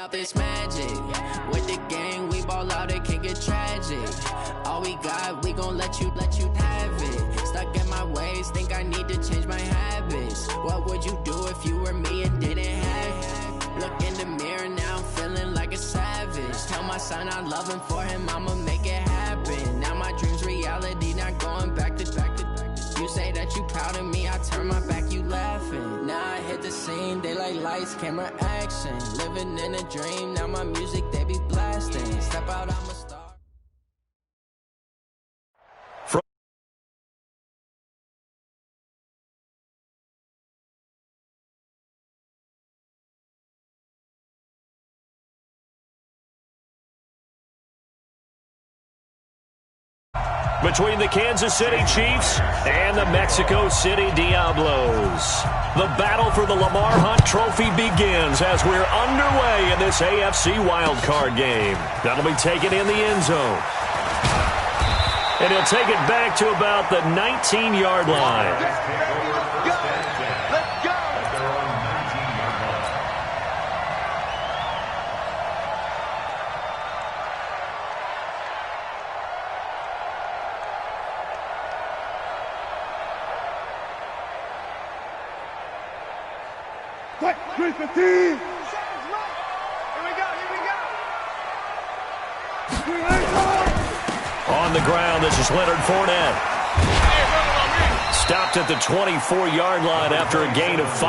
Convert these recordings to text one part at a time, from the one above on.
Up it's magic. With the gang, we ball out, it can get tragic. All we got, we gon' let you have it. Stuck in my ways, think I need to change my habits. What would you do if you were me and didn't have it? Look in the mirror, now I'm feeling like a savage. Tell my son I love him, for him I'ma make it happen. Now my dream's reality, not going back to. You say that you proud of me, I turn my back, you laughing. Now I hit the scene, they like lights, camera, action. Living in a dream, now my music, they be blasting. Step out, I'm a star. Between the Kansas City Chiefs and the Mexico City Diablos. The battle for the Lamar Hunt Trophy begins as we're underway in this AFC wildcard game. That'll be taken in the end zone. And he'll take it back to about the 19-yard line. On the ground, this is Leonard Fournette. Stopped at the 24-yard line after a gain of 5.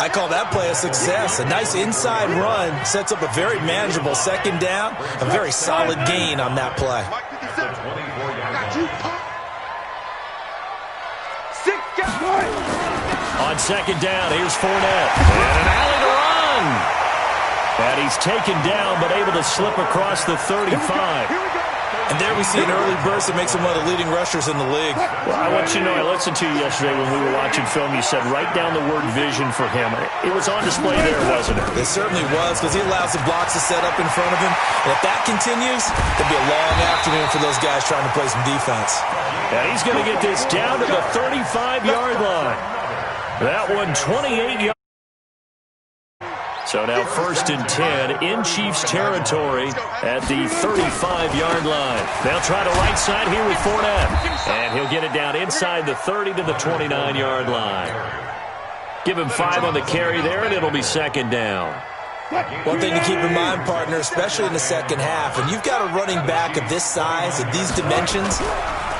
I call that play a success. A nice inside run sets up a very manageable second down. A very solid gain on that play. On second down, here's Fournette. And an alley to run. And he's taken down, but able to slip across the 35. And there we see an early burst that makes him one of the leading rushers in the league. Well, I want you to know, I listened to you yesterday when we were watching film. You said write down the word vision for him. It was on display there, wasn't it? It certainly was, because he allows the blocks to set up in front of him. And if that continues, it'll be a long afternoon for those guys trying to play some defense. And he's going to get this down to the 35-yard line. That one, 28 yards. So now 1st and 10 in Chiefs territory at the 35-yard line. They'll try to right side here with Fournette. And he'll get it down inside the 30 to the 29-yard line. Give him 5 on the carry there, and it'll be second down. One thing to keep in mind, partner, especially in the second half, and you've got a running back of this size, of these dimensions,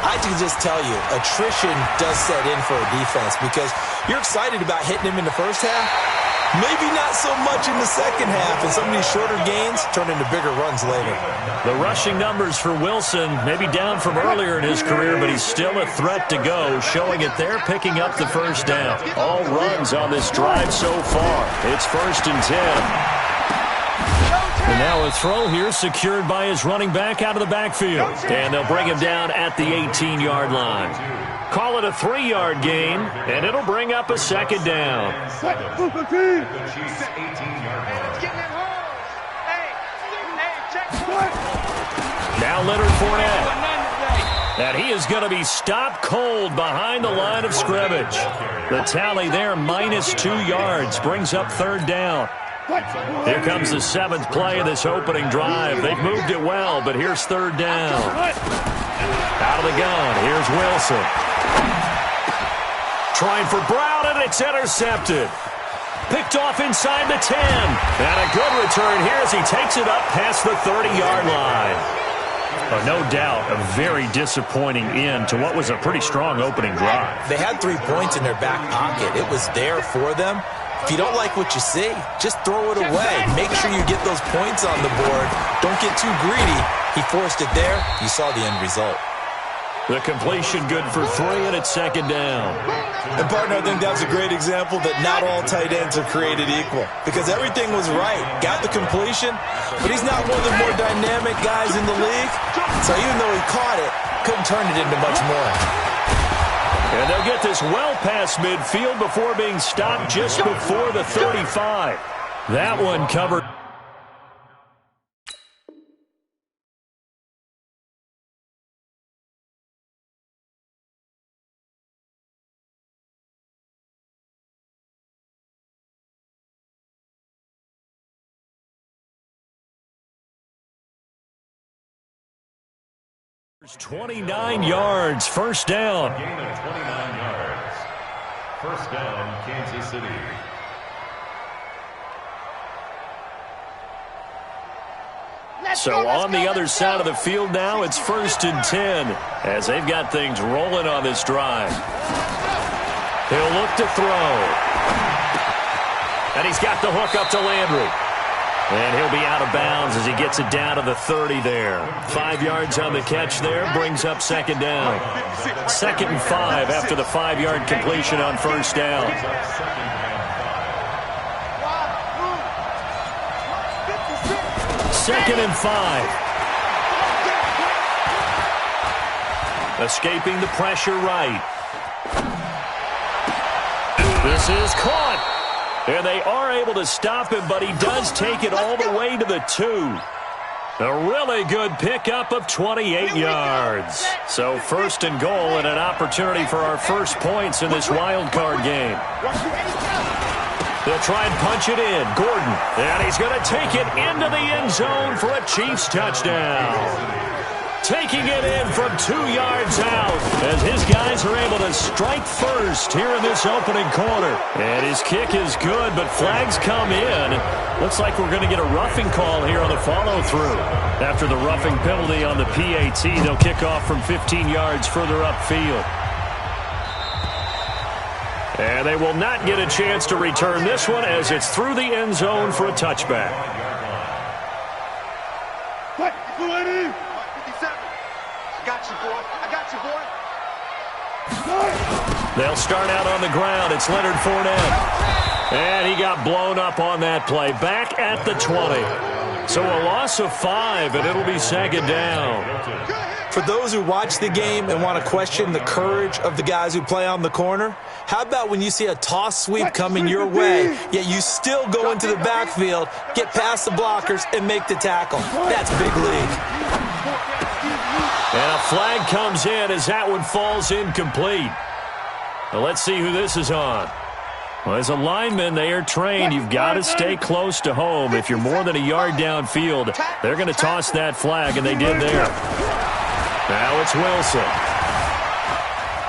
I can just tell you, attrition does set in for a defense because you're excited about hitting him in the first half. Maybe not so much in the second half, and some of these shorter gains turn into bigger runs later. The rushing numbers for Wilson, maybe down from earlier in his career, but he's still a threat to go, showing it there, picking up the first down. All runs on this drive so far. It's 1st and 10. And now a throw here secured by his running back out of the backfield. And they'll bring him down at the 18-yard line. Call it a 3-yard gain, and it'll bring up a second down. Now Leonard Fournette. And he is going to be stopped cold behind the line of scrimmage. The tally there, -2 yards, brings up 3rd down. Here comes the 7th play of this opening drive. They've moved it well, but here's 3rd down. Out of the gun, here's Wilson. Trying for Brown, and it's intercepted. Picked off inside the 10. And a good return here as he takes it up past the 30-yard line. No doubt a very disappointing end to what was a pretty strong opening drive. They had 3 points in their back pocket. It was there for them. If you don't like what you see, just throw it away. Make sure you get those points on the board. Don't get too greedy. He forced it there. You saw the end result. The completion good for 3, and it's second down. And, partner, I think that's a great example that not all tight ends are created equal because everything was right. Got the completion, but he's not one of the more dynamic guys in the league. So even though he caught it, couldn't turn it into much more. And they'll get this well past midfield before being stopped just before the 35. That one covered. There's 29 yards, first down. A gain of 29 yards. First down, Kansas City. So on the other side of the field now, it's 1st and 10 as they've got things rolling on this drive. He'll look to throw. And he's got the hook up to Landry. And he'll be out of bounds as he gets it down to the 30 there. 5 yards on the catch there, brings up second down. 2nd and 5 after the 5-yard completion on first down. Second and 5. Escaping the pressure right. This is caught. And they are able to stop him, but he does take it all the way to the 2. A really good pickup of 28 yards. So 1st and goal and an opportunity for our first points in this wild card game. They'll try and punch it in. Gordon. And he's going to take it into the end zone for a Chiefs touchdown. Taking it in from 2 yards out as his guys are able to strike first here in this opening quarter. And his kick is good, but flags come in. Looks like we're going to get a roughing call here on the follow-through. After the roughing penalty on the PAT, they'll kick off from 15 yards further upfield. And they will not get a chance to return this one as it's through the end zone for a touchback. They'll start out on the ground. It's Leonard Fournette. And he got blown up on that play. Back at the 20. So a loss of 5, and it'll be second down. For those who watch the game and want to question the courage of the guys who play on the corner, how about when you see a toss sweep coming your way, yet you still go into the backfield, get past the blockers, and make the tackle? That's big league. And a flag comes in as that one falls incomplete. Now let's see who this is on. Well, as a lineman, they are trained. You've got to stay close to home. If you're more than a yard downfield, they're going to toss that flag, and they did there. Now it's Wilson.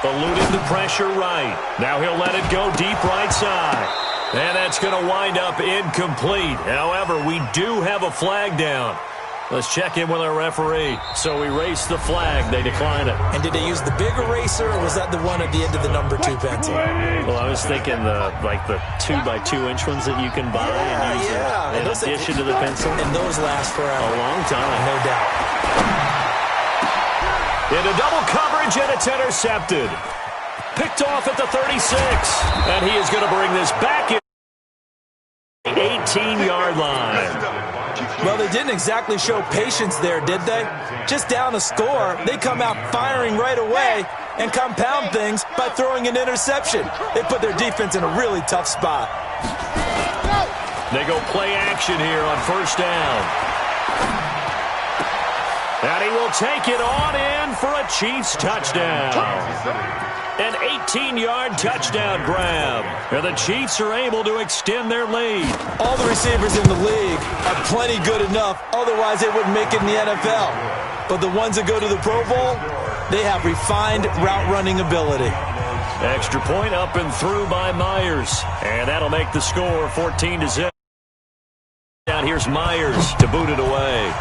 Eluding the pressure right. Now he'll let it go deep right side. And that's going to wind up incomplete. However, we do have a flag down. Let's check in with our referee. So we erase the flag. They decline it. And did they use the big eraser, or was that the one at the end of the number 2 pencil? Well, I was thinking the 2x2-inch ones that you can buy and use in addition to the pencil. And those last forever. A long time. No doubt. Into double coverage, and it's intercepted. Picked off at the 36. And he is going to bring this back in. 18-yard line. Well, they didn't exactly show patience there, did they? Just down a score, they come out firing right away and compound things by throwing an interception. They put their defense in a really tough spot. They go play action here on first down. And he will take it on in for a Chiefs touchdown. An 18-yard touchdown grab. And the Chiefs are able to extend their lead. All the receivers in the league are plenty good enough. Otherwise, they wouldn't make it in the NFL. But the ones that go to the Pro Bowl, they have refined route running ability. Extra point up and through by Myers. And that'll make the score 14-0. Down here's Myers to boot it away.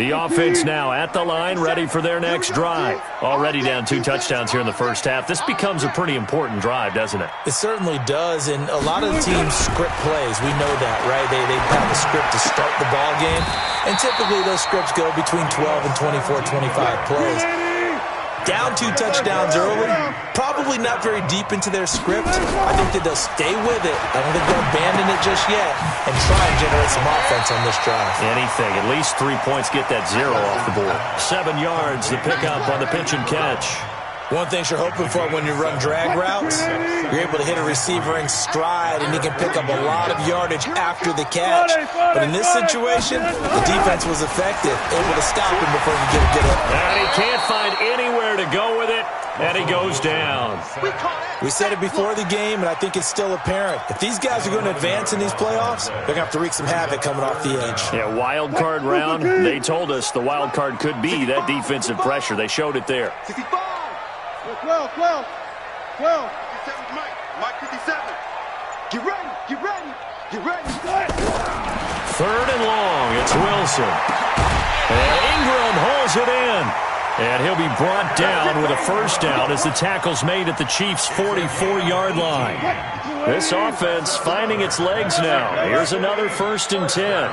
The offense now at the line, ready for their next drive. Already down 2 touchdowns here in the first half. This becomes a pretty important drive, doesn't it? It certainly does, and a lot of the teams script plays. We know that, right? They have a script to start the ball game, and typically those scripts go between 12 and 24, 25 plays. Down 2 touchdowns early, probably not very deep into their script. I think that they'll stay with it. I don't think they'll abandon it just yet and try and generate some offense on this drive. Anything. At least 3 points, get that 0 off the board. 7 yards, the pickup on the pitch and catch. One thing you're hoping for when you run drag routes, you're able to hit a receiver in stride, and he can pick up a lot of yardage after the catch. But in this situation, the defense was effective, able to stop him before he could get up. And he can't find anywhere to go with it, and he goes down. We said it before the game, and I think it's still apparent. If these guys are going to advance in these playoffs, they're going to have to wreak some havoc coming off the edge. Yeah, wild card round. They told us the wild card could be that defensive pressure. They showed it there. 12. 57 Mike 57. Get ready. 3rd and long. It's Wilson. And Ingram holds it in. And he'll be brought down with a first down as the tackle's made at the Chiefs' 44-yard line. This offense finding its legs now. Here's another 1st and 10.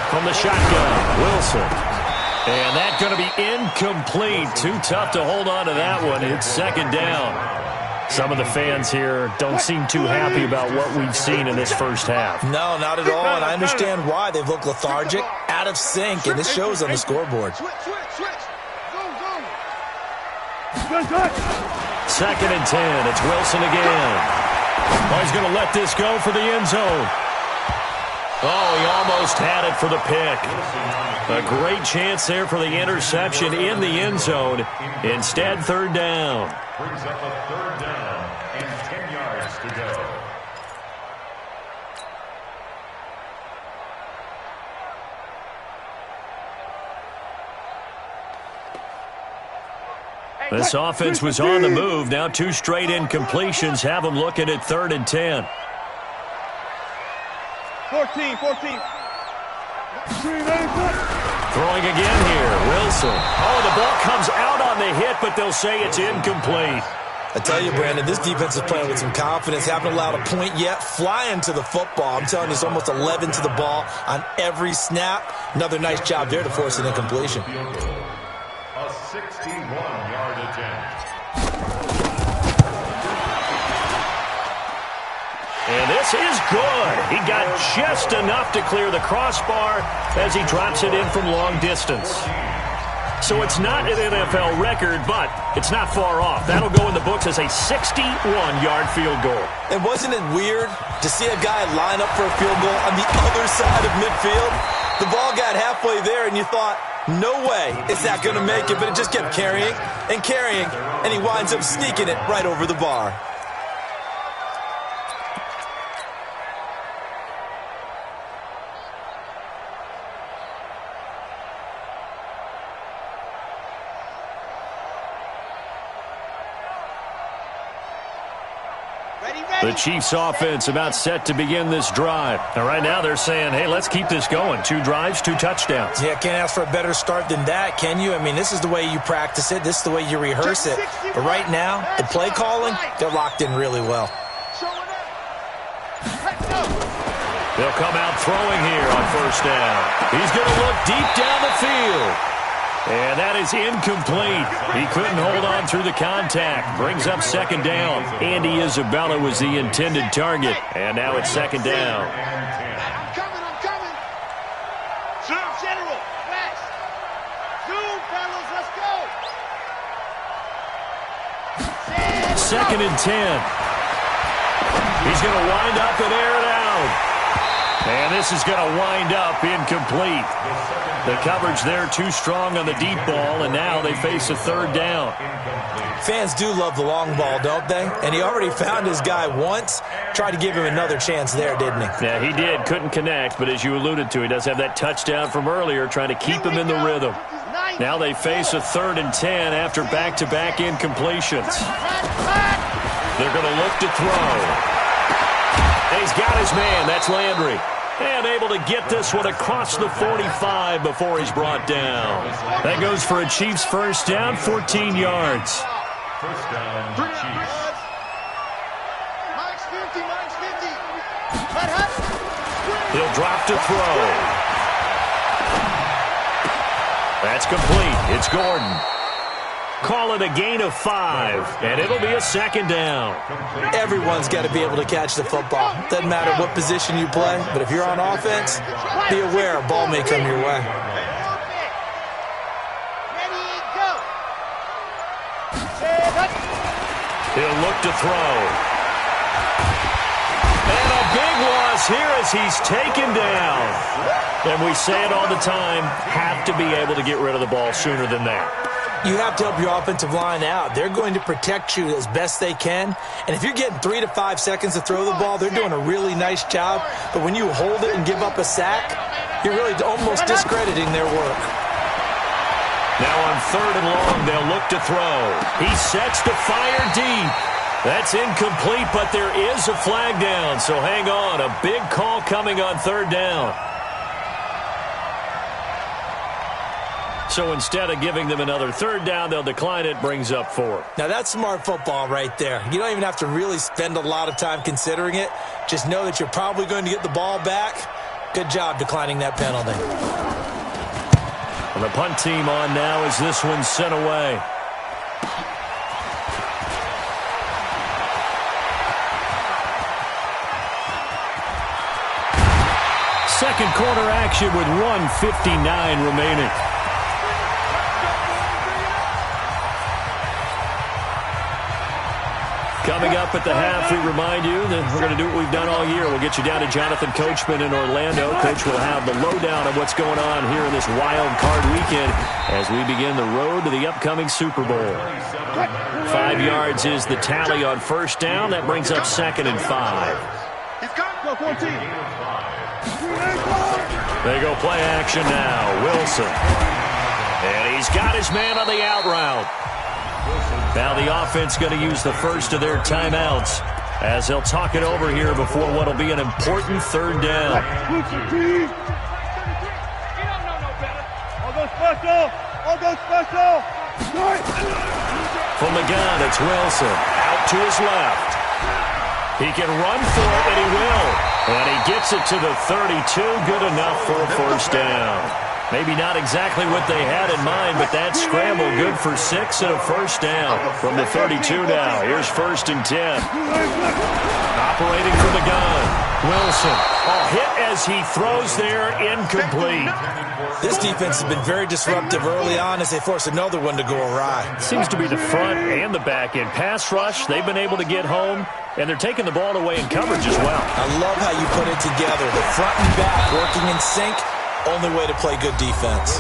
From the shotgun, Wilson. And that's going to be incomplete. Too tough to hold on to that one. It's 2nd down. Some of the fans here don't seem too happy about what we've seen in this first half. No, not at all, and I understand why. They've looked lethargic, out of sync, and this shows on the scoreboard. 2nd and 10. It's Wilson again. Oh, he's going to let this go for the end zone. Oh, he almost had it for the pick. A great chance there for the interception in the end zone. Instead, 3rd down. Brings up a 3rd down and 10 yards to go. This offense was on the move. Now 2 straight incompletions have them looking at 3rd and 10. 14. Throwing again here, Wilson. Oh, the ball comes out on the hit, but they'll say it's incomplete. I tell you, Brandon, this defense is playing with some confidence. Haven't allowed a point yet. Flying to the football. I'm telling you, it's almost 11 to the ball on every snap. Another nice job there to force an incompletion. A 61-yard attempt. And this is good. He got just enough to clear the crossbar as he drops it in from long distance. So it's not an NFL record, but it's not far off. That'll go in the books as a 61-yard field goal. And wasn't it weird to see a guy line up for a field goal on the other side of midfield? The ball got halfway there, and you thought, no way is that going to make it, but it just kept carrying, and he winds up sneaking it right over the bar. The Chiefs offense about set to begin this drive. And right now they're saying, hey, let's keep this going. 2 drives, 2 touchdowns. Yeah, can't ask for a better start than that, can you? I mean, this is the way you practice it. This is the way you rehearse it. But right now, the play calling, they're locked in really well. They'll come out throwing here on 1st down. He's going to look deep down the field. And that is incomplete. He couldn't hold on through the contact. Brings up 2nd down. Andy Isabella was the intended target. And now it's 2nd down. I'm coming. Zoom, general, flash. Zoom, fellas, let's go. 2nd and 10. He's going to wind up and air it out. And this is going to wind up incomplete. The coverage there too strong on the deep ball, and now they face a 3rd down. Fans do love the long ball, don't they? And he already found his guy once. Tried to give him another chance there, didn't he? Yeah, he did. Couldn't connect, but as you alluded to, he does have that touchdown from earlier, trying to keep him in the rhythm. Now they face a 3rd and 10 after back-to-back incompletions. They're going to look to throw. And he's got his man. That's Landry. And able to get this one across the 45 before he's brought down. That goes for a Chiefs first down, 14 yards. First down, Chiefs. Max 50, Max 50. He'll drop to throw. That's complete. It's Gordon. Call it a gain of 5, and it'll be a second down. Everyone's got to be able to catch the football. Doesn't matter what position you play, but if you're on offense, be aware a ball may come your way. Ready, go. He'll look to throw. And a big loss here as he's taken down. And we say it all the time, have to be able to get rid of the ball sooner than that. You have to help your offensive line out. They're going to protect you as best they can. And if you're getting 3 to 5 seconds to throw the ball, they're doing a really nice job. But when you hold it and give up a sack, you're really almost discrediting their work. Now on 3rd and long, they'll look to throw. He sets to fire deep. That's incomplete, but there is a flag down. So hang on, a big call coming on 3rd down. So instead of giving them another 3rd down, they'll decline it, brings up 4. Now that's smart football right there. You don't even have to really spend a lot of time considering it. Just know that you're probably going to get the ball back. Good job declining that penalty. And the punt team on now as this one's sent away. Second quarter action with 1:59 remaining. Coming up at the half, we remind you that we're going to do what we've done all year. We'll get you down to Jonathan Coachman in Orlando. Coach will have the lowdown of what's going on here in this wild card weekend as we begin the road to the upcoming Super Bowl. 5 yards is the tally on first down. That brings up 2nd and 5. They go play action now. Wilson. And he's got his man on the out route. Now the offense going to use the first of their timeouts as they'll talk it over here before what will be an important 3rd down. I'll go special. From the gun, it's Wilson. Out to his left. He can run for it, and he will. And he gets it to the 32. Good enough for a first down. Maybe not exactly what they had in mind, but that scramble good for 6 and a first down from the 32 now. Here's 1st and 10. Operating from the gun. Wilson. Hit as he throws there, incomplete. This defense has been very disruptive early on as they force another one to go awry. Seems to be the front and the back end. Pass rush, they've been able to get home, and they're taking the ball away in coverage as well. I love how you put it together. The front and back working in sync. Only way to play good defense.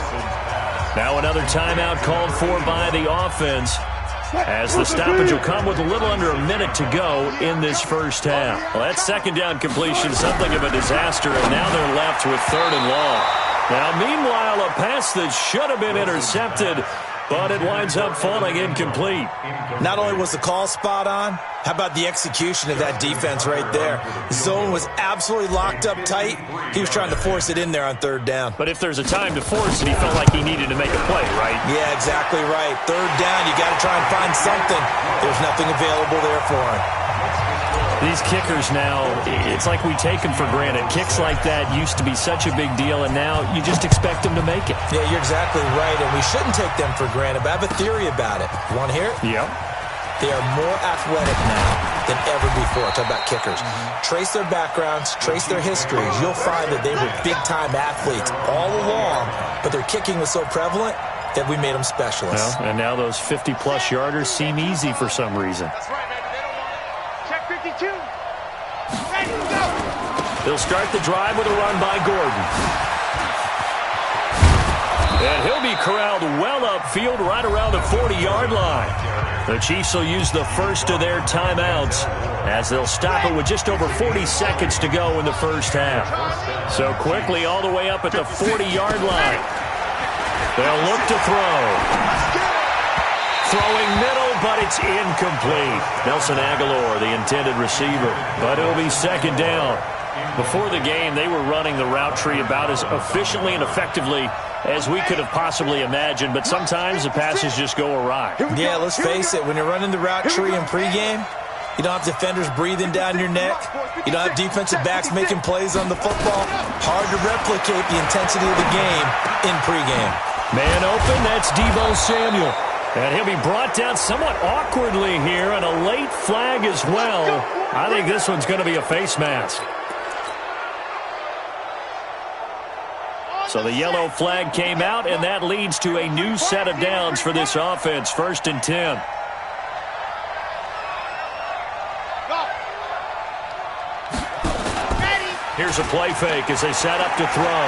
Now another timeout called for by the offense as the stoppage will come with a little under a minute to go in this first half. Well, that second down completion, something of a disaster, and now they're left with 3rd and long. Now, meanwhile, a pass that should have been intercepted, but it winds up falling incomplete. Not only was the call spot on, how about the execution of that defense right there? Zone was absolutely locked up tight. He was trying to force it in there on 3rd down. But if there's a time to force it, he felt like he needed to make a play, right? Yeah, exactly right. 3rd down, you got to try and find something. There's nothing available there for him. These kickers now, it's like we take them for granted. Kicks like that used to be such a big deal, and now you just expect them to make it. Yeah, you're exactly right, and we shouldn't take them for granted, but I have a theory about it. You want to hear it? Yep. They are more athletic now than ever before. Talk about kickers. Trace their backgrounds, trace their histories. You'll find that they were big-time athletes all along, but their kicking was so prevalent that we made them specialists. Well, and now those 50-plus yarders seem easy for some reason. That's right, baby. They don't want it. Check 52. Ready, go. They'll start the drive with a run by Gordon. And he'll be corralled well upfield right around the 40-yard line. The Chiefs will use the first of their timeouts as they'll stop it with just over 40 seconds to go in the first half. So quickly all the way up at the 40-yard line. They'll look to throw. Throwing middle, but it's incomplete. Nelson Aguilar, the intended receiver. But it'll be 2nd down. Before the game, they were running the route tree about as efficiently and effectively as we could have possibly imagined, but sometimes the passes just go awry. Yeah, let's face it, when you're running the route tree in pregame, you don't have defenders breathing down your neck. You don't have defensive backs making plays on the football. Hard to replicate the intensity of the game in pregame. Man open, that's Deebo Samuel. And he'll be brought down somewhat awkwardly here, and a late flag as well. I think this one's going to be a face mask. So the yellow flag came out, and that leads to a new set of downs for this offense. 1st and 10. Here's a play fake as they set up to throw.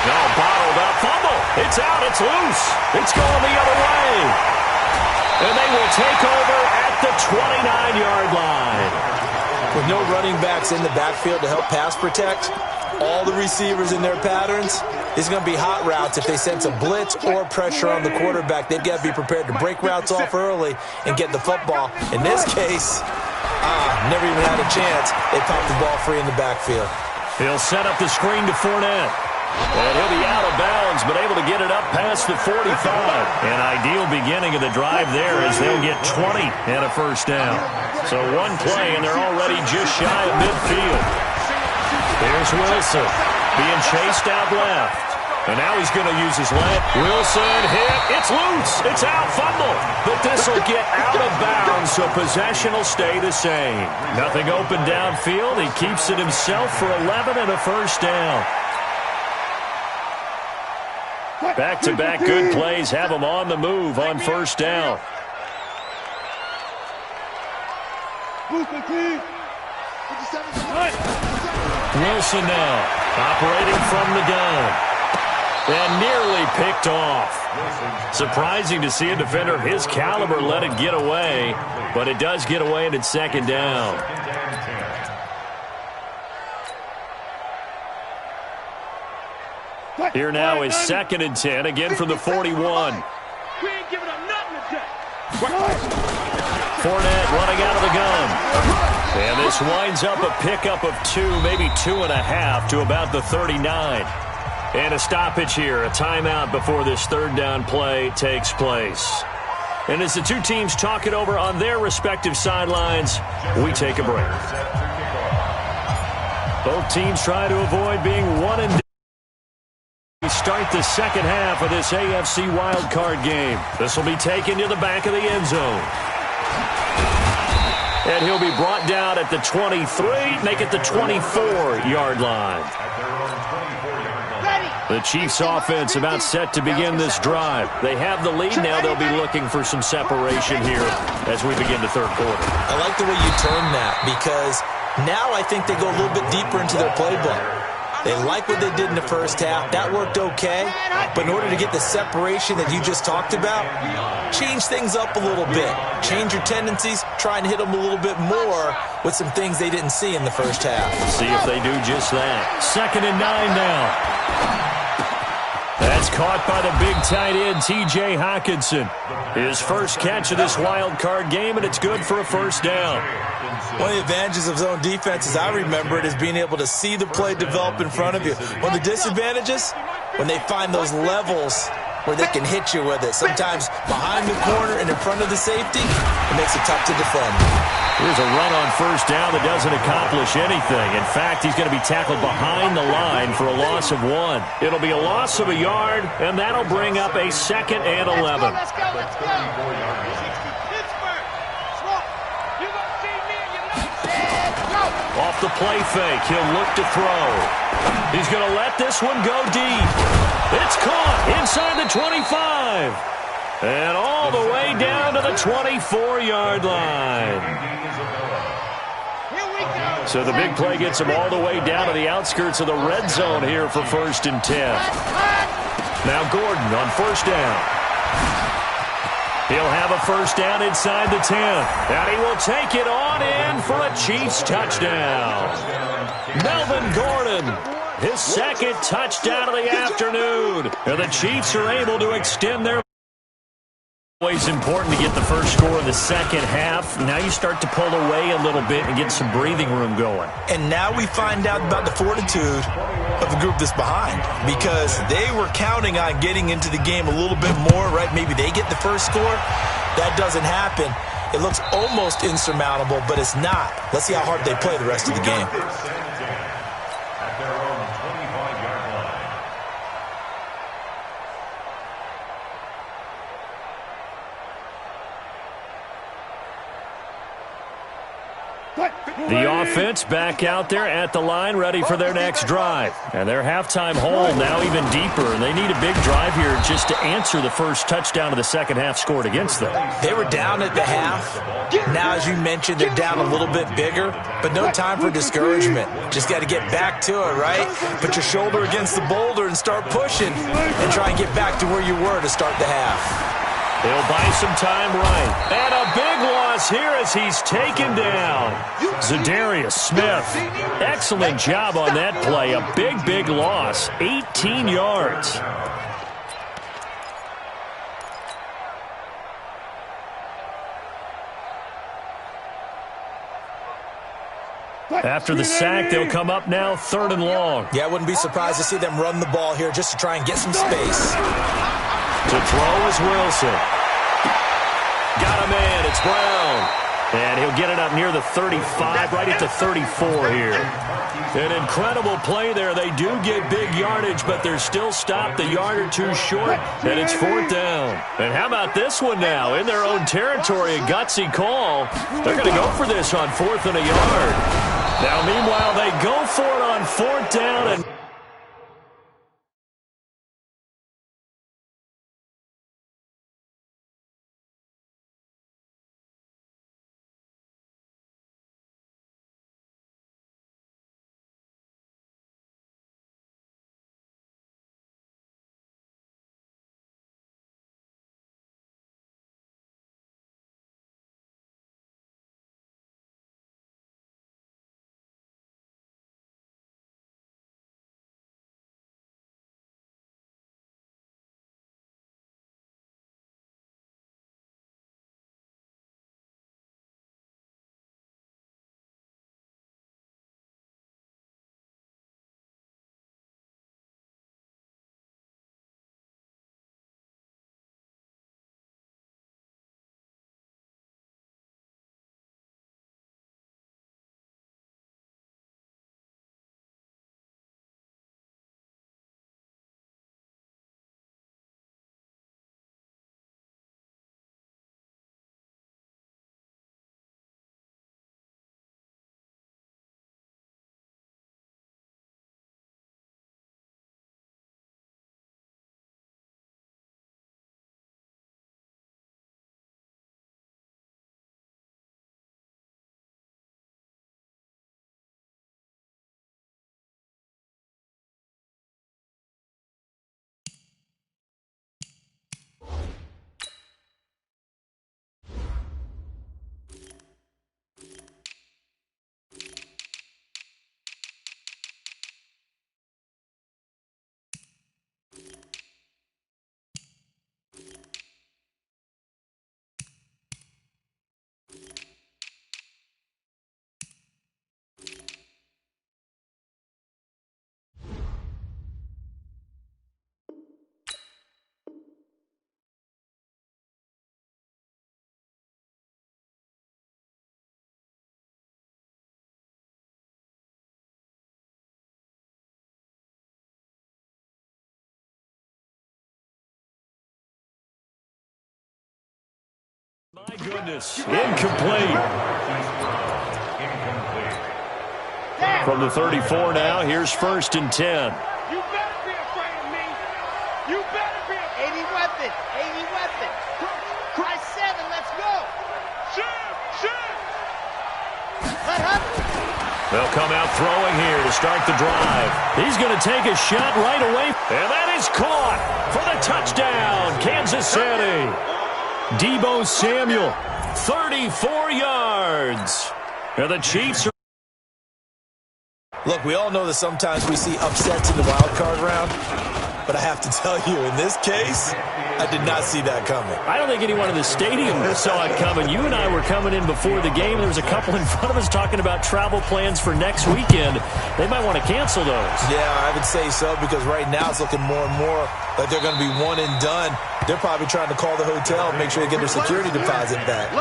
No, bottled up. Fumble. It's out. It's loose. It's going the other way. And they will take over at the 29-yard line. With no running backs in the backfield to help pass protect, all the receivers in their patterns, it's going to be hot routes if they sense a blitz or pressure on the quarterback. They've got to be prepared to break routes off early and get the football. In this case, never even had a chance. They popped the ball free in the backfield. He'll set up the screen to Fournette. And he'll be out of bounds, but able to get it up past the 45. An ideal beginning of the drive there as they'll get 20 and a first down. So one play, and they're already just shy of midfield. Here's Wilson being chased out left. And now he's going to use his leg. Wilson hit. It's loose. It's out. Fumble. But this will get out of bounds, so possession will stay the same. Nothing open downfield. He keeps it himself for 11 and a first down. Back-to-back good plays have him on the move on first down. Wilson now operating from the gun. And nearly picked off. Surprising to see a defender of his caliber let it get away, but it does get away and it's second down. Here now is 2nd and 10, again from the 41. Fournette running out of the gun. And this winds up a pickup of 2, maybe 2.5 to about the 39. And a stoppage here, a timeout before this 3rd down play takes place. And as the two teams talk it over on their respective sidelines, we take a break. Both teams try to avoid being 1-and-done. We start the second half of this AFC wildcard game. This will be taken to the back of the end zone. And he'll be brought down at the 23, make it the 24-yard line. The Chiefs offense about set to begin this drive. They have the lead now. They'll be looking for some separation here as we begin the 3rd quarter. I like the way you term that because now I think they go a little bit deeper into their playbook. They like what they did in the first half. That worked okay. But in order to get the separation that you just talked about, change things up a little bit. Change your tendencies. Try and hit them a little bit more with some things they didn't see in the first half. See if they do just that. 2nd and 9 now. That's caught by the big tight end, T.J. Hockenson. His first catch of this wild card game, and it's good for a first down. One of the advantages of zone defense, as I remember it, is being able to see the play develop in front of you. One of the disadvantages, when they find those levels where they can hit you with it. Sometimes behind the corner and in front of the safety, it makes it tough to defend. Here's a run on first down that doesn't accomplish anything. In fact, he's going to be tackled behind the line for a loss of 1. It'll be a loss of a yard, and that'll bring up a 2nd and 11. Let's go, let's go. Off the play fake, he'll look to throw. He's going to let this one go deep. It's caught inside the 25. And all the way down to the 24-yard line. So the big play gets him all the way down to the outskirts of the red zone here for 1st and 10. Now Gordon on first down. He'll have a first down inside the 10. And he will take it on in for a Chiefs touchdown. Melvin Gordon, his 2nd touchdown of the afternoon. And the Chiefs are able to extend their Always important to get the first score in the second half. Now you start to pull away a little bit and get some breathing room going. And now we find out about the fortitude of the group that's behind, because they were counting on getting into the game a little bit more, right? Maybe they get the first score. That doesn't happen. It looks almost insurmountable, but it's not. Let's see how hard they play the rest of the game. At their own 25-yard line. The offense back out there at the line, ready for their next drive. And their halftime hole now even deeper, and they need a big drive here just to answer the first touchdown of the second half scored against them. They were down at the half. Now, as you mentioned, they're down a little bit bigger, but no time for discouragement. Just got to get back to it, right? Put your shoulder against the boulder and start pushing and try and get back to where you were to start the half. They'll buy some time right. And a big loss here as he's taken down. Zadarius Smith. Excellent job on that play. A big, big loss. 18 yards. After the sack, they'll come up now 3rd and long. Yeah, I wouldn't be surprised to see them run the ball here just to try and get some space. To throw is Wilson. Got a man. It's Brown. And he'll get it up near the 35, right at the 34 here. An incredible play there. They do get big yardage, but they're still stopped a yard or two short, and it's 4th down. And how about this one now? In their own territory, a gutsy call. They're going to go for this on 4th and a yard. Now, meanwhile, they go for it on 4th down, and my goodness, incomplete. From the 34 now, here's 1st and 10. You better be afraid of me. You better be. 80 weapon. 80 weapon. Try 7. Let's go. Shoot. They'll come out throwing here to start the drive. He's going to take a shot right away. And that is caught for the touchdown, Kansas City. Deebo Samuel, 34 yards. And the Chiefs are... Look, we all know that sometimes we see upsets in the wild card round, But I have to tell you, in this case, I did not see that coming. I don't think anyone in the stadium saw it coming. You and I were coming in before the game. There was a couple in front of us talking about travel plans for next weekend. They might want to cancel those. Yeah, I would say so, because right now it's looking more and more like they're going to be one and done. They're probably trying to call the hotel and make sure they get their security deposit back.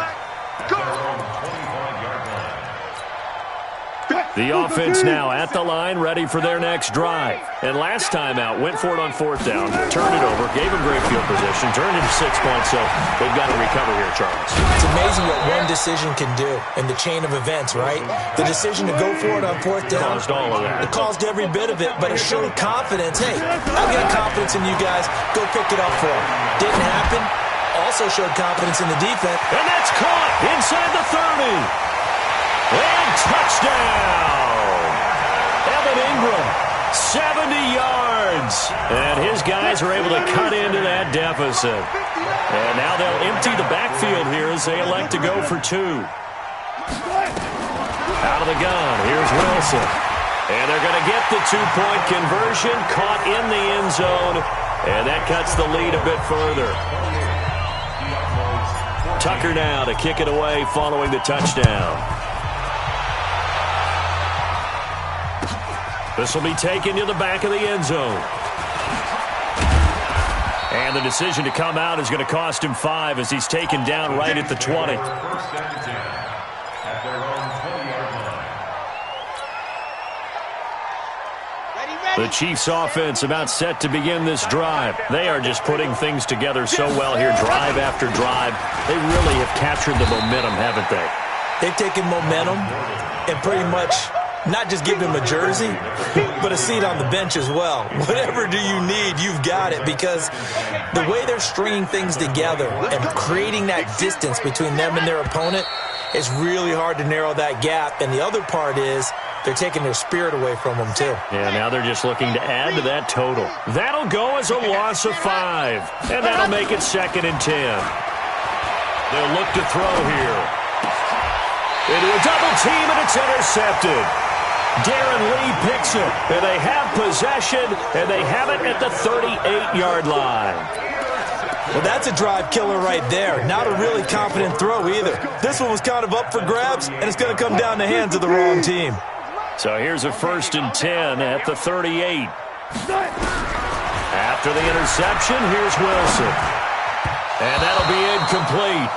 The offense now at the line, ready for their next drive. And last time out, went for it on 4th down, turned it over, gave them great field position, turned into 6 points, so they've got to recover here, Charles. It's amazing what one decision can do in the chain of events, right? The decision to go for it on 4th down. Caused all of that. It caused every bit of it, but it showed confidence. Hey, I've got confidence in you guys. Go pick it up for them. Didn't happen. Also showed confidence in the defense. And that's caught inside the 30. And touchdown! Evan Ingram, 70 yards. And his guys are able to cut into that deficit. And now they'll empty the backfield here as they elect to go for 2. Out of the gun, here's Wilson. And they're going to get the 2-point conversion, caught in the end zone. And that cuts the lead a bit further. Tucker now to kick it away following the touchdown. This will be taken to the back of the end zone. And the decision to come out is going to cost him 5 as he's taken down right at the 20. The Chiefs offense about set to begin this drive. They are just putting things together so well here, drive after drive. They really have captured the momentum, haven't they? They've taken momentum and pretty much not just give them a jersey, but a seat on the bench as well. Whatever do you need, you've got it, because the way they're stringing things together and creating that distance between them and their opponent is really hard to narrow that gap. And the other part is they're taking their spirit away from them, too. Yeah, now they're just looking to add to that total. That'll go as a loss of 5, and that'll make it 2nd and 10. They'll look to throw here. Into a double team, and it's intercepted. Darren Lee picks it, and they have possession, and they have it at the 38-yard line. Well, that's a drive killer right there. Not a really confident throw either. This one was kind of up for grabs, and it's going to come down the hands of the wrong team. So here's a 1st and 10 at the 38. After the interception, here's Wilson. And that'll be incomplete.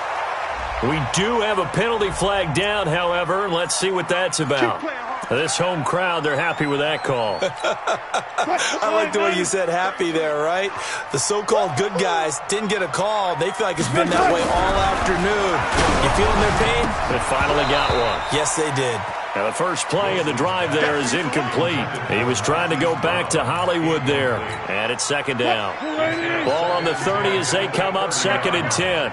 We do have a penalty flag down, however. Let's see what that's about. This home crowd, they're happy with that call. I like the way you said happy there, right? The so-called good guys didn't get a call. They feel like it's been that way all afternoon. You feeling their pain? They finally got one. Yes, they did. Now, the first play of the drive there is incomplete. He was trying to go back to Hollywood there. And it's 2nd down. Ball on the 30 as they come up 2nd and 10.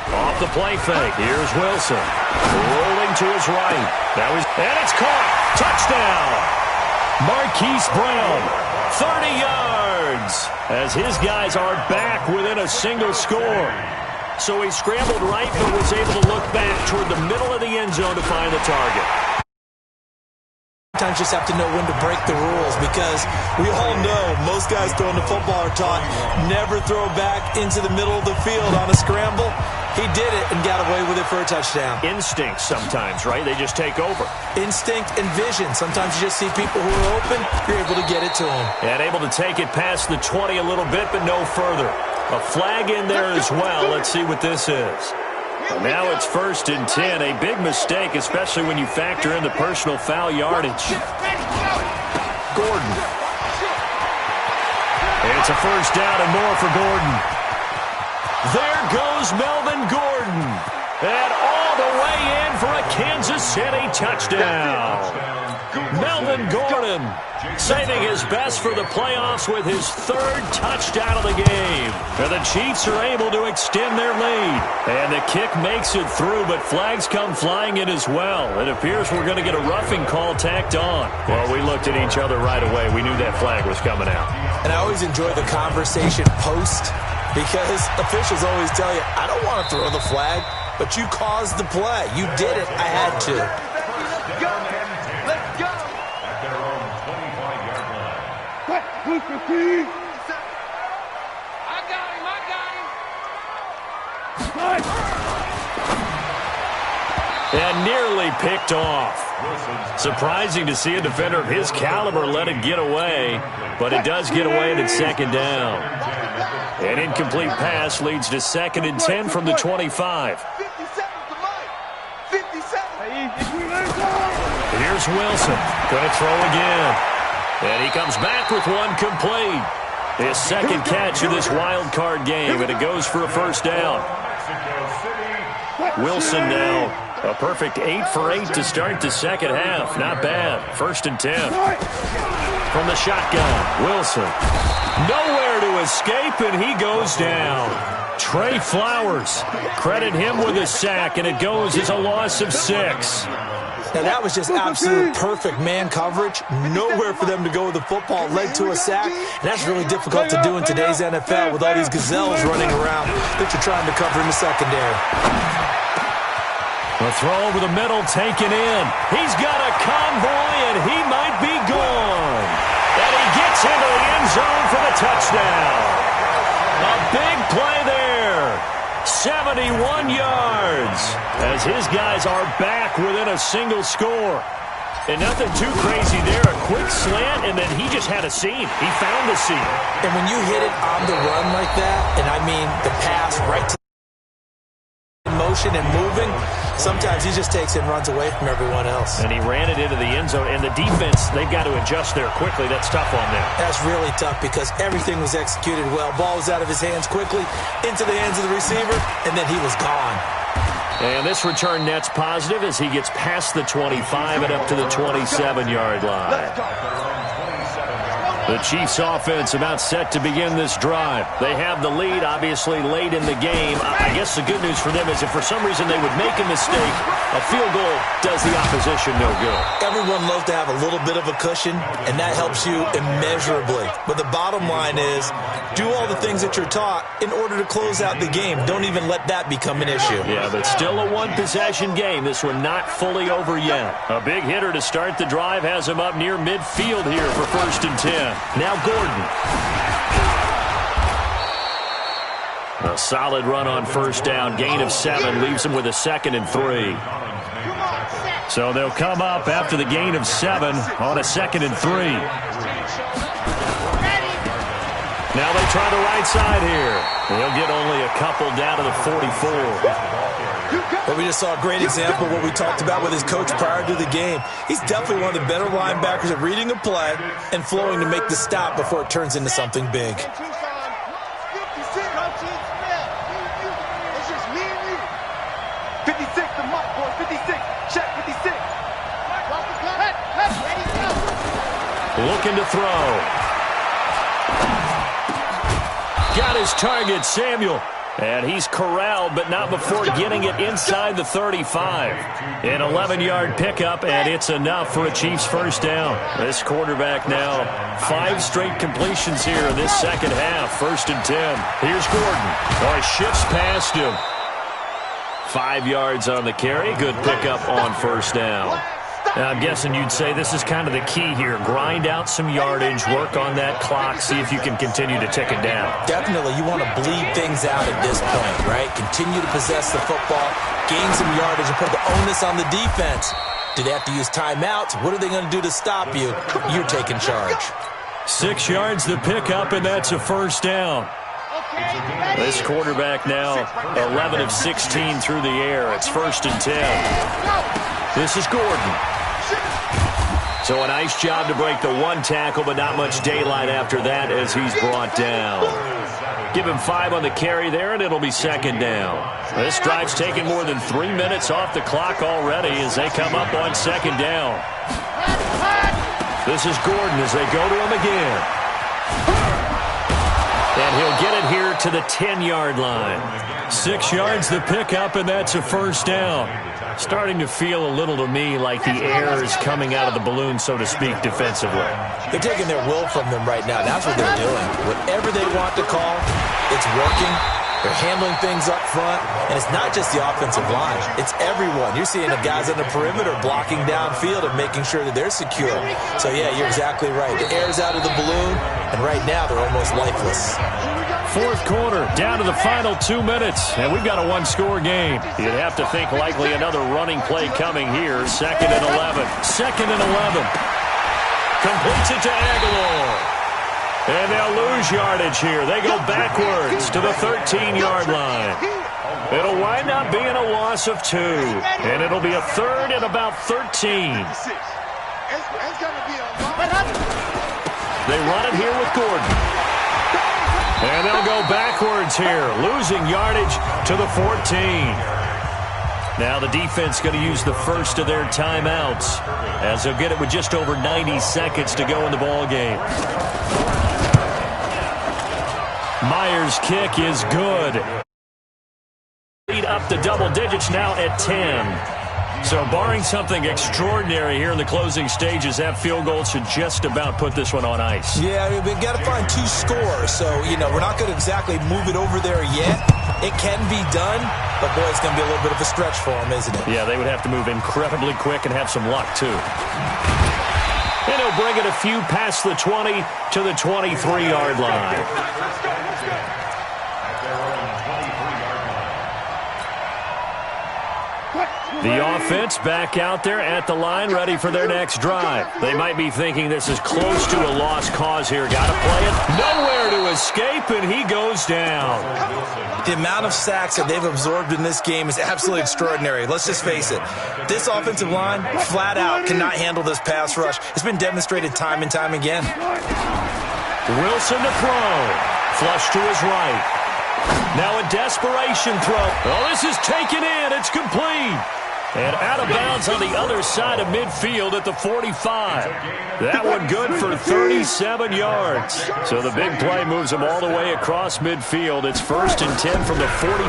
Off the play fake. Here's Wilson. Rolling to his right. And it's caught. Touchdown. Marquise Brown. 30 yards. As his guys are back within a single score. So he scrambled right, but was able to look back toward the middle of the end zone to find the target. Sometimes just have to know when to break the rules, because we all know most guys throwing the football are taught never throw back into the middle of the field on a scramble. He did it and got away with it for a touchdown. Instinct sometimes, right? They just take over. Instinct and vision. Sometimes you just see people who are open, you're able to get it to them. And able to take it past the 20 a little bit, but no further. A flag in there as well. Let's see what this is. Now it's 1st and 10. A big mistake, especially when you factor in the personal foul yardage. Gordon. And it's a 1st down and more for Gordon. There goes Melvin Gordon. And all the way in for a Kansas City touchdown. Melvin Gordon saving his best for the playoffs with his 3rd touchdown of the game. And the Chiefs are able to extend their lead. And the kick makes it through, but flags come flying in as well. It appears we're going to get a roughing call tacked on. Well, we looked at each other right away. We knew that flag was coming out. And I always enjoy the conversation post, because officials always tell you, I don't want to throw the flag, but you caused the play. You did it. I had to. And nearly picked off. Surprising to see a defender of his caliber let it get away, but it does get away and it's second down. An incomplete pass leads to 2nd and 10 from the 25. Here's Wilson, going to throw again. And he comes back with one complete. His second catch of this wild card game, and it goes for a first down. Wilson now a perfect 8 for 8 to start the second half. Not bad. 1st and 10. From the shotgun, Wilson. Nowhere to escape, and he goes down. Trey Flowers, credit him with a sack, and it goes as a loss of 6. Now, that was just absolute perfect man coverage. Nowhere for them to go with the football. Led to a sack. And that's really difficult to do in today's NFL with all these gazelles running around that you're trying to cover in the secondary. A throw over the middle, taken in. He's got a convoy, and he might be gone. And he gets into the end zone for the touchdown. A big play there. 71 yards as his guys are back within a single score. And nothing too crazy there. A quick slant, and then he just had a seam. He found the seam. And when you hit it on the run like that, and I mean the pass right to motion and moving, sometimes he just takes it and runs away from everyone else. And he ran it into the end zone, and the defense, they've got to adjust there quickly. That's tough on them. That's really tough because everything was executed well. Ball was out of his hands quickly, into the hands of the receiver, and then he was gone. And this return net's positive as he gets past the 25 and up to the 27-yard line. The Chiefs offense about set to begin this drive. They have the lead, obviously, late in the game. I guess the good news for them is if for some reason they would make a mistake, a field goal does the opposition no good. Everyone loves to have a little bit of a cushion, and that helps you immeasurably. But the bottom line is, do all the things that you're taught in order to close out the game. Don't even let that become an issue. Yeah, but still a one-possession game. This one not fully over yet. A big hitter to start the drive has him up near midfield here for 1st and 10. Now Gordon. A solid run on 1st down. Gain of 7 leaves him with a 2nd and 3. So they'll come up after the gain of 7 on a 2nd and 3. Now they try the right side here. They'll get only a couple down to the 44. But we just saw a great example of what we talked about with his coach prior to the game. He's definitely one of the better linebackers at reading a play and flowing to make the stop before it turns into something big. Looking to throw. Got his target, Samuel. And he's corralled, but not before getting it inside the 35. An 11-yard pickup, and it's enough for a Chiefs first down. This quarterback now 5 straight completions here in this second half. 1st and 10. Here's Gordon. Oh, he shifts past him. 5 yards on the carry. Good pickup on 1st down. Now, I'm guessing you'd say this is kind of the key here. Grind out some yardage, work on that clock, see if you can continue to tick it down. Definitely. You want to bleed things out at this point, right? Continue to possess the football, gain some yardage, and put the onus on the defense. Do they have to use timeouts? What are they going to do to stop you? You're taking charge. 6 yards the pickup, and that's a 1st down. This quarterback now 11 of 16 through the air. It's 1st and 10. This is Gordon. So a nice job to break the 1 tackle, but not much daylight after that as he's brought down. Give him 5 on the carry there, and it'll be 2nd down. This drive's taken more than 3 minutes off the clock already as they come up on 2nd down. This is Gordon as they go to him again. And he'll get it here to the 10-yard line. 6 yards the pickup, and that's a 1st down. Starting to feel a little to me like the air is coming out of the balloon, so to speak, defensively. They're taking their will from them right now. That's what they're doing. Whatever they want to call, it's working. They're handling things up front, and it's not just the offensive line. It's everyone. You're seeing the guys on the perimeter blocking downfield and making sure that they're secure. So, yeah, you're exactly right. The air's out of the balloon, and right now they're almost lifeless. Fourth quarter, down to the final 2 minutes, and we've got a one-score game. You'd have to think likely another running play coming here. 2nd and 11. 2nd and 11. Completes it to Aguilar. And they'll lose yardage here. They go backwards to the 13-yard line. It'll wind up being a loss of 2. And it'll be a 3rd and about 13. They run it here with Gordon. And they'll go backwards here, losing yardage to the 14. Now the defense going to use the first of their timeouts, as they'll get it with just over 90 seconds to go in the ball game. Myers' kick is good. Lead up to double digits now at 10. So barring something extraordinary here in the closing stages, that field goal should just about put this one on ice. Yeah, we've got to find 2 scores. So, we're not going to exactly move it over there yet. It can be done, but, boy, it's going to be a little bit of a stretch for them, isn't it? Yeah, they would have to move incredibly quick and have some luck, too. And he'll bring it a few past the 20 to the 23-yard line. The offense back out there at the line, ready for their next drive. They might be thinking this is close to a lost cause here. Got to play it. Nowhere to escape, and he goes down. The amount of sacks that they've absorbed in this game is absolutely extraordinary. Let's just face it. This offensive line, flat out, cannot handle this pass rush. It's been demonstrated time and time again. Wilson to throw. Flush to his right. Now a desperation throw. Oh, this is taken in. It's complete. And out of bounds on the other side of midfield at the 45. That one good for 37 yards. So the big play moves them all the way across midfield. It's 1st and 10 from the 45.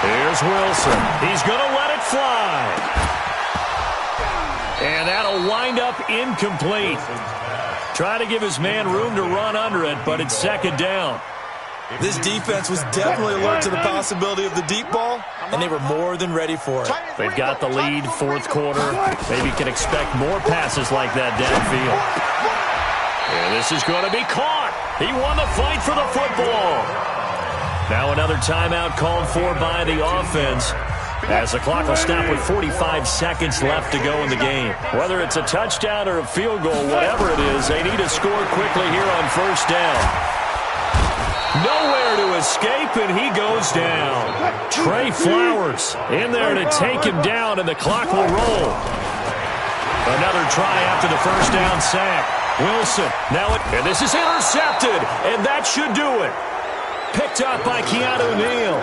Here's Wilson. He's going to let it fly. And that'll wind up incomplete. Trying to give his man room to run under it, but it's 2nd down. This defense was definitely alert to the possibility of the deep ball, and they were more than ready for it. They've got the lead, 4th quarter. Maybe can expect more passes like that downfield. And this is going to be caught. He won the fight for the football. Now another timeout called for by the offense, as the clock will stop with 45 seconds left to go in the game. Whether it's a touchdown or a field goal, whatever it is, they need to score quickly here on 1st down. Nowhere to escape, and he goes down. Trey Flowers in there to take him down, and the clock will roll. Another try after the 1st down sack. Wilson, and this is intercepted, and that should do it. Picked up by Keanu Neal.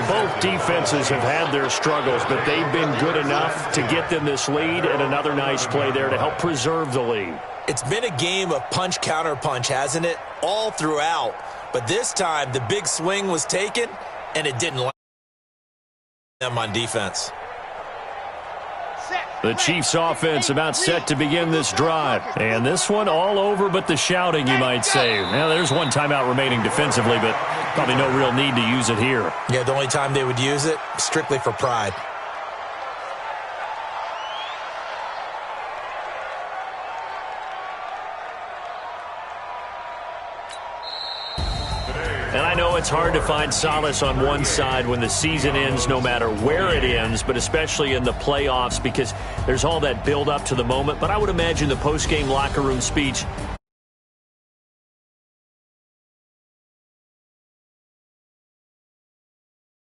Both defenses have had their struggles, but they've been good enough to get them this lead, and another nice play there to help preserve the lead. It's been a game of punch-counter-punch, hasn't it? All throughout. But this time, the big swing was taken, and it didn't land them on defense. The Chiefs' offense about set to begin this drive. And this one all over but the shouting, you might say. Now, there's one timeout remaining defensively, but probably no real need to use it here. Yeah, the only time they would use it, strictly for pride. And I know it's hard to find solace on one side when the season ends, no matter where it ends, but especially in the playoffs, because there's all that build up to the moment. But I would imagine the post-game locker room speech